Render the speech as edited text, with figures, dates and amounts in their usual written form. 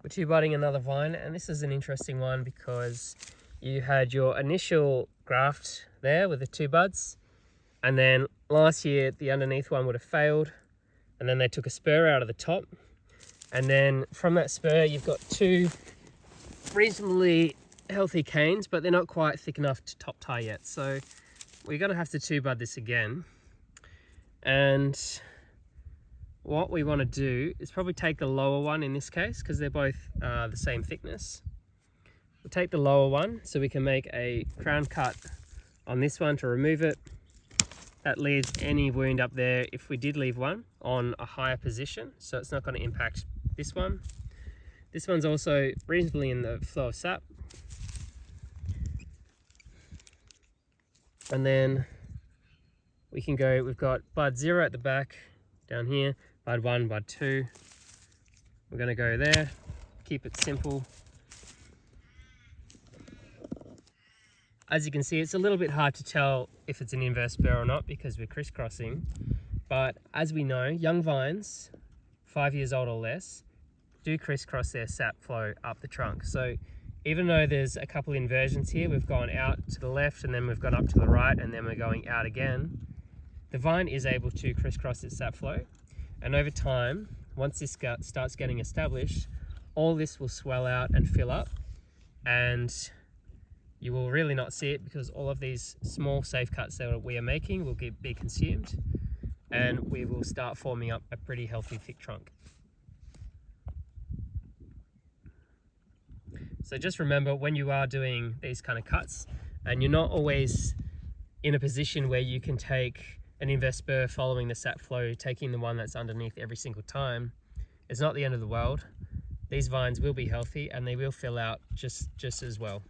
We're two budding another vine, and this is an interesting one because you had your initial graft there with the two buds, and then last year the underneath one would have failed, and then they took a spur out of the top, and then from that spur you've got two reasonably healthy canes, but they're not quite thick enough to top tie yet, so we're going to have to two bud this again. And what we want to do is probably take the lower one in this case, because they're both the same thickness. We'll take the lower one so we can make a crown cut on this one to remove it. That leaves any wound up there, if we did leave one, on a higher position, so it's not going to impact this one. This one's also reasonably in the flow of sap. And then we can go, we've got bud 0 at the back, down here, bud 1, bud 2. We're going to go there, keep it simple. As you can see, it's a little bit hard to tell if it's an inverse spur or not because we're crisscrossing. But as we know, young vines, 5 years old or less, do crisscross their sap flow up the trunk. So even though there's a couple inversions here, we've gone out to the left and then we've gone up to the right and then we're going out again, the vine is able to crisscross its sap flow. And over time, once this starts getting established, all this will swell out and fill up, and you will really not see it because all of these small safe cuts that we are making will be consumed, and we will start forming up a pretty healthy thick trunk. So just remember, when you are doing these kind of cuts, and you're not always in a position where you can take an inverse spur following the sap flow, taking the one that's underneath every single time, it's not the end of the world. These vines will be healthy and they will fill out just as well.